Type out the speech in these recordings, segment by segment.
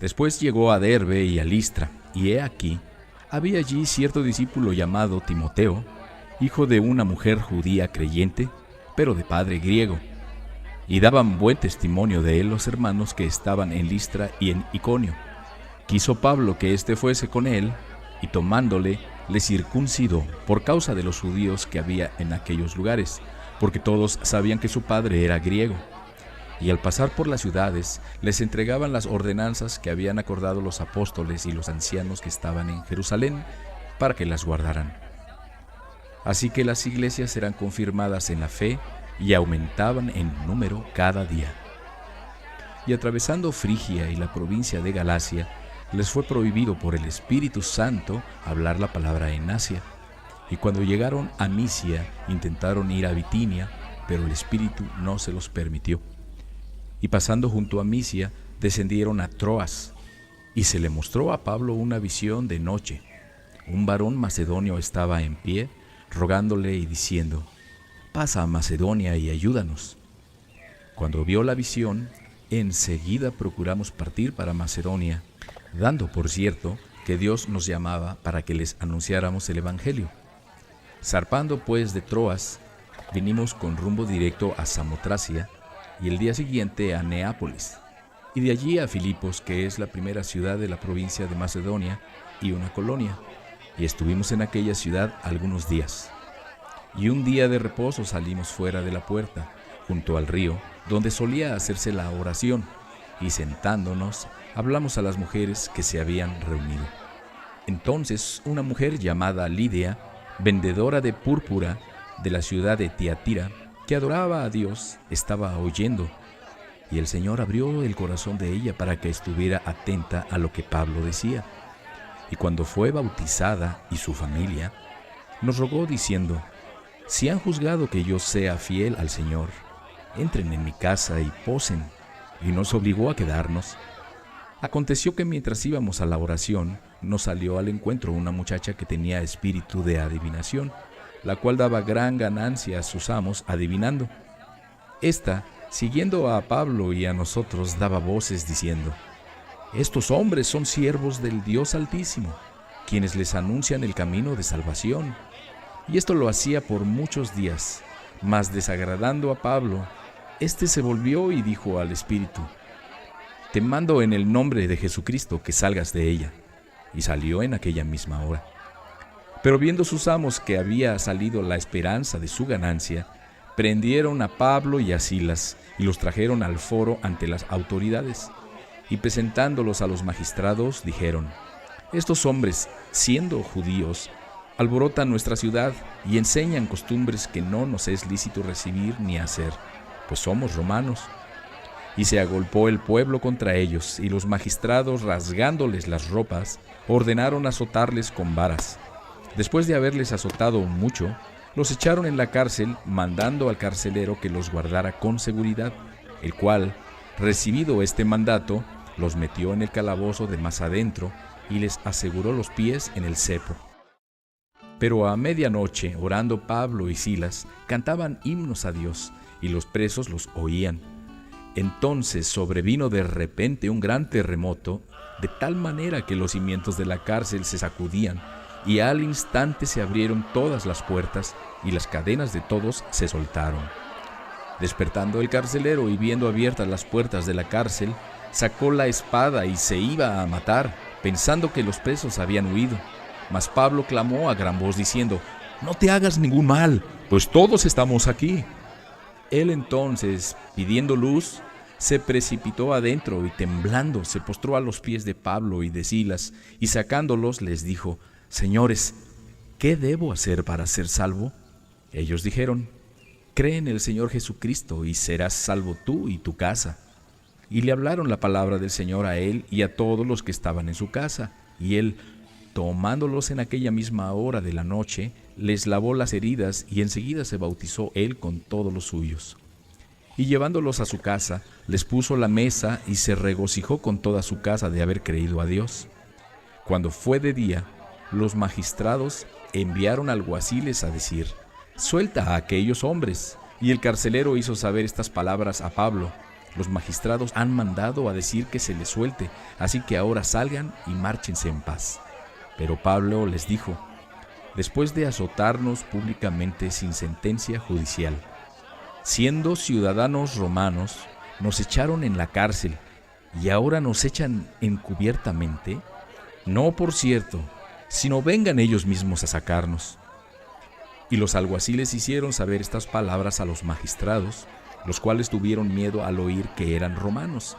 Después llegó a Derbe y a Listra, y he aquí, había allí cierto discípulo llamado Timoteo, hijo de una mujer judía creyente, pero de padre griego. Y daban buen testimonio de él los hermanos que estaban en Listra y en Iconio. Quiso Pablo que éste fuese con él, y tomándole, le circuncidó por causa de los judíos que había en aquellos lugares, porque todos sabían que su padre era griego. Y al pasar por las ciudades, les entregaban las ordenanzas que habían acordado los apóstoles y los ancianos que estaban en Jerusalén, para que las guardaran. Así que las iglesias eran confirmadas en la fe y aumentaban en número cada día. Y atravesando Frigia y la provincia de Galacia, les fue prohibido por el Espíritu Santo hablar la palabra en Asia. Y cuando llegaron a Misia, intentaron ir a Bitinia, pero el Espíritu no se los permitió. Y pasando junto a Misia, descendieron a Troas, y se le mostró a Pablo una visión de noche. Un varón macedonio estaba en pie, rogándole y diciendo: «Pasa a Macedonia y ayúdanos». Cuando vio la visión, enseguida procuramos partir para Macedonia, dando por cierto que Dios nos llamaba para que les anunciáramos el Evangelio. Zarpando pues de Troas, vinimos con rumbo directo a Samotracia, y el día siguiente a Neápolis, y de allí a Filipos, que es la primera ciudad de la provincia de Macedonia y una colonia, y estuvimos en aquella ciudad algunos días. Y un día de reposo salimos fuera de la puerta, junto al río, donde solía hacerse la oración, y sentándonos, hablamos a las mujeres que se habían reunido. Entonces una mujer llamada Lidia, vendedora de púrpura de la ciudad de Tiatira, que adoraba a Dios, estaba oyendo, y el Señor abrió el corazón de ella para que estuviera atenta a lo que Pablo decía. Y cuando fue bautizada y su familia, nos rogó diciendo: «Si han juzgado que yo sea fiel al Señor, entren en mi casa y posen», y nos obligó a quedarnos. Aconteció que mientras íbamos a la oración, nos salió al encuentro una muchacha que tenía espíritu de adivinación, la cual daba gran ganancia a sus amos adivinando. Esta, siguiendo a Pablo y a nosotros, daba voces diciendo: «Estos hombres son siervos del Dios Altísimo, quienes les anuncian el camino de salvación». Y esto lo hacía por muchos días, mas desagradando a Pablo, éste se volvió y dijo al espíritu: «Te mando en el nombre de Jesucristo que salgas de ella». Y salió en aquella misma hora. Pero viendo sus amos que había salido la esperanza de su ganancia, prendieron a Pablo y a Silas y los trajeron al foro ante las autoridades. Y presentándolos a los magistrados, dijeron: «Estos hombres, siendo judíos, alborotan nuestra ciudad y enseñan costumbres que no nos es lícito recibir ni hacer, pues somos romanos». Y se agolpó el pueblo contra ellos, y los magistrados, rasgándoles las ropas, ordenaron azotarles con varas. Después de haberles azotado mucho, los echaron en la cárcel, mandando al carcelero que los guardara con seguridad, el cual, recibido este mandato, los metió en el calabozo de más adentro y les aseguró los pies en el cepo. Pero a medianoche, orando Pablo y Silas, cantaban himnos a Dios, y los presos los oían. Entonces sobrevino de repente un gran terremoto, de tal manera que los cimientos de la cárcel se sacudían, y al instante se abrieron todas las puertas, y las cadenas de todos se soltaron. Despertando el carcelero y viendo abiertas las puertas de la cárcel, sacó la espada y se iba a matar, pensando que los presos habían huido. Mas Pablo clamó a gran voz diciendo: «No te hagas ningún mal, pues todos estamos aquí». Él entonces, pidiendo luz, se precipitó adentro y temblando se postró a los pies de Pablo y de Silas, y sacándolos les dijo: «Señores, ¿qué debo hacer para ser salvo?». Ellos dijeron: «Cree en el Señor Jesucristo y serás salvo tú y tu casa». Y le hablaron la palabra del Señor a él y a todos los que estaban en su casa. Y él, tomándolos en aquella misma hora de la noche, les lavó las heridas, y enseguida se bautizó él con todos los suyos. Y llevándolos a su casa, les puso la mesa y se regocijó con toda su casa de haber creído a Dios. Cuando fue de día, los magistrados enviaron alguaciles a decir: «Suelta a aquellos hombres». Y el carcelero hizo saber estas palabras a Pablo, Los magistrados han mandado a decir que se les suelte, así que ahora salgan y márchense en paz. Pero Pablo les dijo: después de azotarnos públicamente sin sentencia judicial, siendo ciudadanos romanos, nos echaron en la cárcel y ahora nos echan encubiertamente. No, por cierto, sino vengan ellos mismos a sacarnos. Y los alguaciles hicieron saber estas palabras a los magistrados, los cuales tuvieron miedo al oír que eran romanos,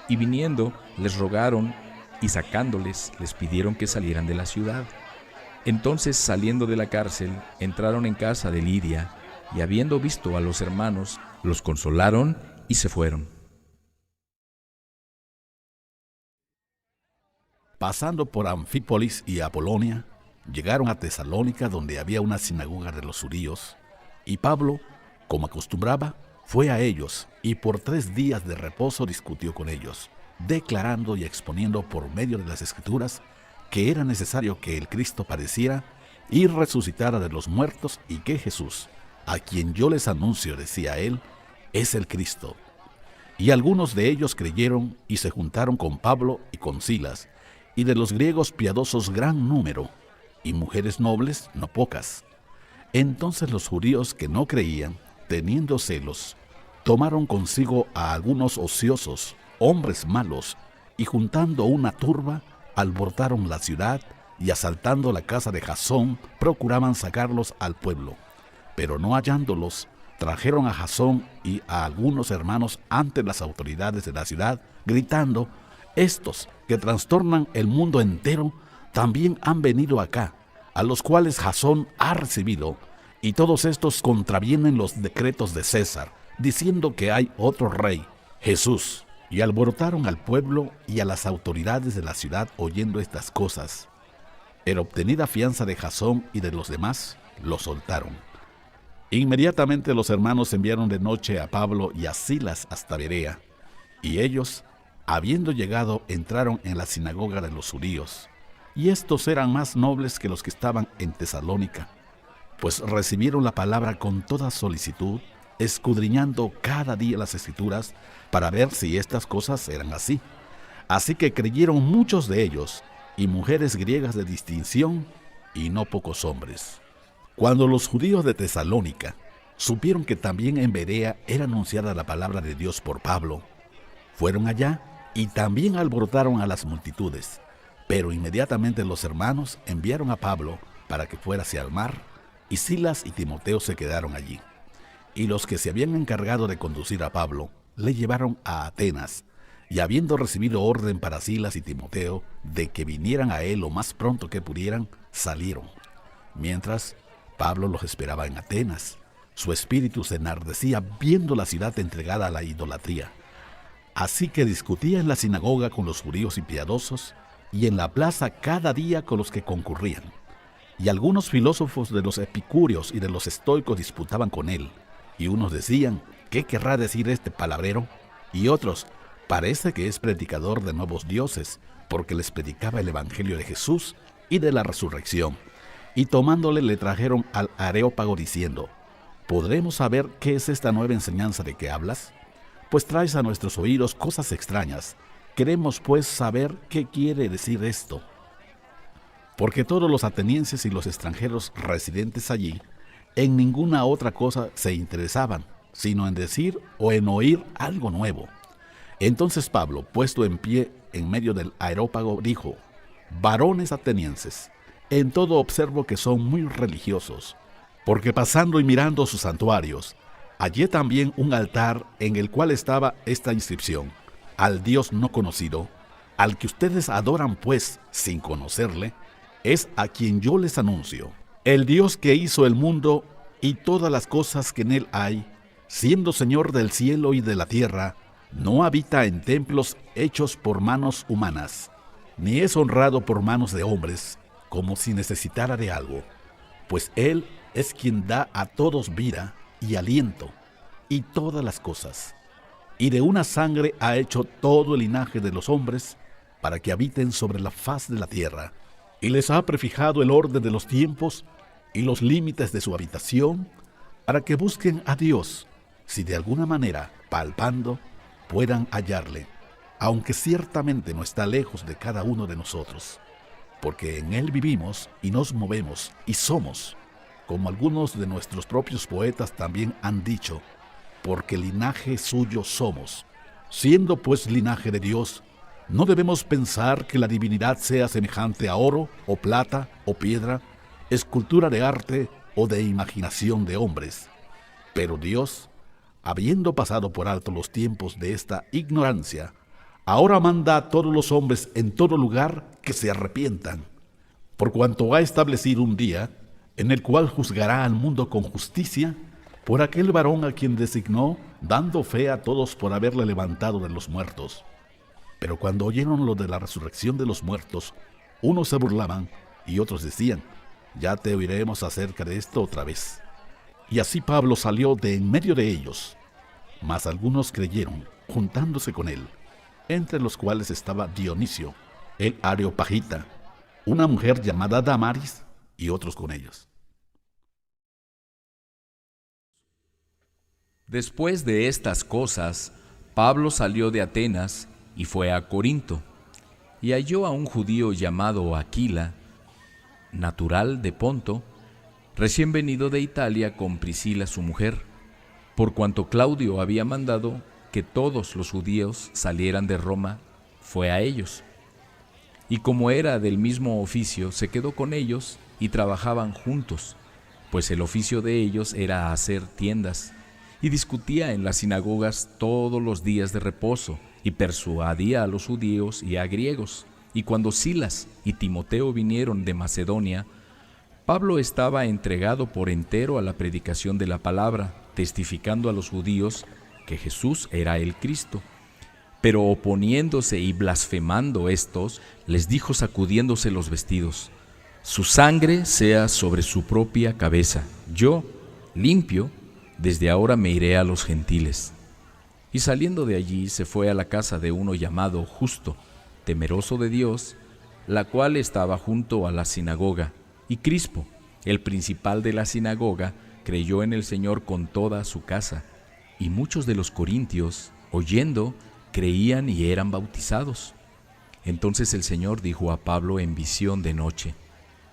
y viniendo les rogaron, y sacándoles les pidieron que salieran de la ciudad. Entonces, saliendo de la cárcel, entraron en casa de Lidia, y habiendo visto a los hermanos, los consolaron y se fueron. Pasando por Anfípolis y Apolonia, llegaron a Tesalónica, donde había una sinagoga de los judíos, y Pablo, como acostumbraba, fue a ellos, y por 3 días de reposo discutió con ellos, declarando y exponiendo por medio de las Escrituras que era necesario que el Cristo padeciera y resucitara de los muertos, y que Jesús, a quien yo les anuncio, decía él, es el Cristo. Y algunos de ellos creyeron y se juntaron con Pablo y con Silas, y de los griegos piadosos gran número, y mujeres nobles no pocas. Entonces los judíos que no creían, teniendo celos, tomaron consigo a algunos ociosos, hombres malos, y juntando una turba, alborotaron la ciudad, y asaltando la casa de Jasón, procuraban sacarlos al pueblo. Pero no hallándolos, trajeron a Jasón y a algunos hermanos ante las autoridades de la ciudad, gritando: estos que trastornan el mundo entero, también han venido acá, a los cuales Jasón ha recibido, y todos estos contravienen los decretos de César, diciendo que hay otro rey, Jesús. Y alborotaron al pueblo y a las autoridades de la ciudad oyendo estas cosas. Pero obtenida fianza de Jasón y de los demás, lo soltaron. Inmediatamente los hermanos enviaron de noche a Pablo y a Silas hasta Berea, y ellos, habiendo llegado, entraron en la sinagoga de los judíos, y estos eran más nobles que los que estaban en Tesalónica, pues recibieron la palabra con toda solicitud, escudriñando cada día las Escrituras para ver si estas cosas eran así. Así que creyeron muchos de ellos, y mujeres griegas de distinción, y no pocos hombres. Cuando los judíos de Tesalónica supieron que también en Berea era anunciada la palabra de Dios por Pablo, fueron allá y también alborotaron a las multitudes. Pero inmediatamente los hermanos enviaron a Pablo para que fuera hacia el mar, y Silas y Timoteo se quedaron allí. Y los que se habían encargado de conducir a Pablo le llevaron a Atenas, y habiendo recibido orden para Silas y Timoteo de que vinieran a él lo más pronto que pudieran, salieron. Mientras Pablo los esperaba en Atenas, su espíritu se enardecía viendo la ciudad entregada a la idolatría. Así que discutía en la sinagoga con los judíos impiadosos, y en la plaza cada día con los que concurrían. Y algunos filósofos de los epicúreos y de los estoicos disputaban con él, y unos decían: ¿qué querrá decir este palabrero? Y otros: parece que es predicador de nuevos dioses, porque les predicaba el evangelio de Jesús y de la resurrección. Y tomándole le trajeron al Areópago diciendo: ¿podremos saber qué es esta nueva enseñanza de que hablas? Pues traes a nuestros oídos cosas extrañas. Queremos pues saber qué quiere decir esto. Porque todos los atenienses y los extranjeros residentes allí en ninguna otra cosa se interesaban, sino en decir o en oír algo nuevo. Entonces Pablo, puesto en pie en medio del Areópago, dijo: varones atenienses, en todo observo que son muy religiosos, porque pasando y mirando sus santuarios, hallé también un altar en el cual estaba esta inscripción: al Dios no conocido, al que ustedes adoran pues sin conocerle, es a quien yo les anuncio. El Dios que hizo el mundo y todas las cosas que en él hay, siendo Señor del cielo y de la tierra, no habita en templos hechos por manos humanas, ni es honrado por manos de hombres, como si necesitara de algo, pues él es quien da a todos vida y aliento y todas las cosas. Y de una sangre ha hecho todo el linaje de los hombres para que habiten sobre la faz de la tierra, y les ha prefijado el orden de los tiempos y los límites de su habitación, para que busquen a Dios, si de alguna manera, palpando, puedan hallarle, aunque ciertamente no está lejos de cada uno de nosotros, porque en él vivimos y nos movemos y somos, como algunos de nuestros propios poetas también han dicho, porque linaje suyo somos. Siendo pues linaje de Dios, no debemos pensar que la divinidad sea semejante a oro, o plata, o piedra, escultura de arte o de imaginación de hombres. Pero Dios, habiendo pasado por alto los tiempos de esta ignorancia, ahora manda a todos los hombres en todo lugar que se arrepientan, por cuanto ha establecido un día en el cual juzgará al mundo con justicia por aquel varón a quien designó, dando fe a todos por haberle levantado de los muertos. Pero cuando oyeron lo de la resurrección de los muertos, unos se burlaban y otros decían, ya te oiremos acerca de esto otra vez. Y así Pablo salió de en medio de ellos, mas algunos creyeron, juntándose con él, entre los cuales estaba Dionisio, el Areopagita, una mujer llamada Damaris, y otros con ellos. Después de estas cosas, Pablo salió de Atenas y fue a Corinto, y halló a un judío llamado Aquila, natural de Ponto, recién venido de Italia con Priscila su mujer, por cuanto Claudio había mandado que todos los judíos salieran de Roma, fue a ellos. Y como era del mismo oficio, se quedó con ellos y trabajaban juntos, pues el oficio de ellos era hacer tiendas, y discutía en las sinagogas todos los días de reposo, y persuadía a los judíos y a griegos. Y cuando Silas y Timoteo vinieron de Macedonia, Pablo estaba entregado por entero a la predicación de la palabra, testificando a los judíos que Jesús era el Cristo. Pero oponiéndose y blasfemando estos, les dijo sacudiéndose los vestidos, su sangre sea sobre su propia cabeza. Yo, limpio, desde ahora me iré a los gentiles. Y saliendo de allí se fue a la casa de uno llamado Justo, temeroso de Dios, la cual estaba junto a la sinagoga. Y Crispo, el principal de la sinagoga, creyó en el Señor con toda su casa. Y muchos de los corintios, oyendo, creían y eran bautizados. Entonces el Señor dijo a Pablo en visión de noche,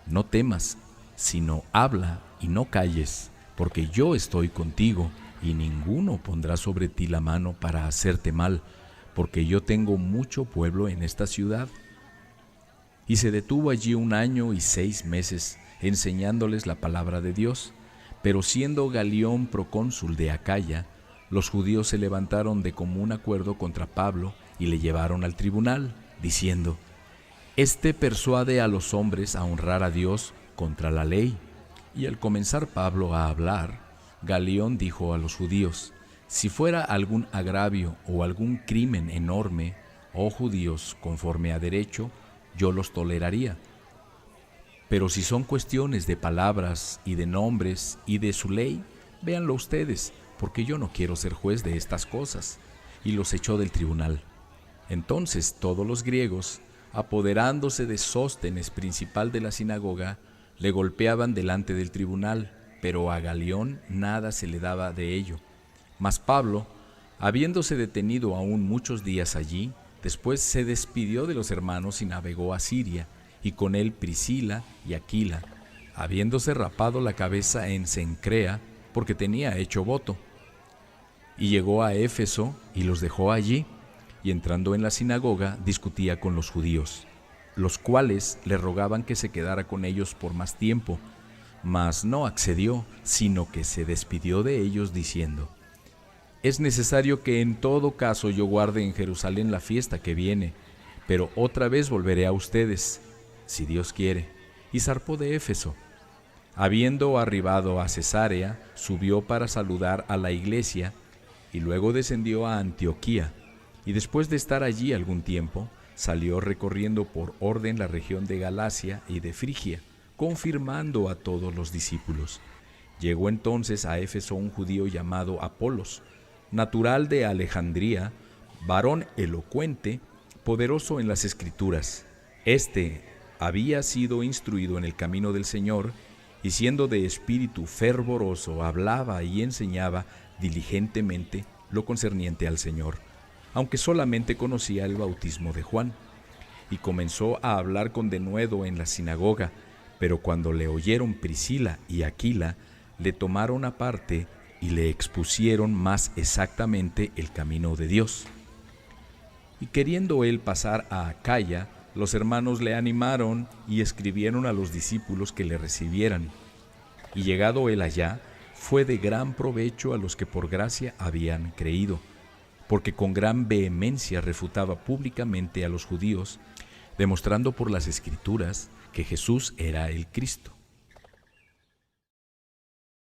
no temas, sino habla y no calles, porque yo estoy contigo, y ninguno pondrá sobre ti la mano para hacerte mal, porque yo tengo mucho pueblo en esta ciudad. Y se detuvo allí 1 año y 6 meses, enseñándoles la palabra de Dios. Pero siendo Galión procónsul de Acaya, los judíos se levantaron de común acuerdo contra Pablo y le llevaron al tribunal, diciendo, este persuade a los hombres a honrar a Dios contra la ley. Y al comenzar Pablo a hablar, Galión dijo a los judíos, si fuera algún agravio o algún crimen enorme, oh judíos, conforme a derecho, yo los toleraría. Pero si son cuestiones de palabras y de nombres y de su ley, véanlo ustedes, porque yo no quiero ser juez de estas cosas. Y los echó del tribunal. Entonces todos los griegos, apoderándose de Sóstenes, principal de la sinagoga, le golpeaban delante del tribunal, pero a Galión nada se le daba de ello. Mas Pablo, habiéndose detenido aún muchos días allí, después se despidió de los hermanos y navegó a Siria, y con él Priscila y Aquila, habiéndose rapado la cabeza en Cencrea, porque tenía hecho voto. Y llegó a Éfeso y los dejó allí, y entrando en la sinagoga discutía con los judíos, los cuales le rogaban que se quedara con ellos por más tiempo, mas no accedió, sino que se despidió de ellos diciendo, es necesario que en todo caso yo guarde en Jerusalén la fiesta que viene, pero otra vez volveré a ustedes, si Dios quiere. Y zarpó de Éfeso. Habiendo arribado a Cesarea, subió para saludar a la iglesia, y luego descendió a Antioquía, y después de estar allí algún tiempo, salió recorriendo por orden la región de Galacia y de Frigia, confirmando a todos los discípulos. Llegó entonces a Éfeso un judío llamado Apolos, natural de Alejandría, varón elocuente, poderoso en las Escrituras. Este había sido instruido en el camino del Señor, y siendo de espíritu fervoroso, hablaba y enseñaba diligentemente lo concerniente al Señor. aunque solamente conocía el bautismo de Juan, y comenzó a hablar con denuedo en la sinagoga, pero cuando le oyeron Priscila y Aquila, le tomaron aparte y le expusieron más exactamente el camino de Dios. Y queriendo él pasar a Acaya, los hermanos le animaron y escribieron a los discípulos que le recibieran. Y llegado él allá, fue de gran provecho a los que por gracia habían creído, porque con gran vehemencia refutaba públicamente a los judíos, demostrando por las Escrituras que Jesús era el Cristo.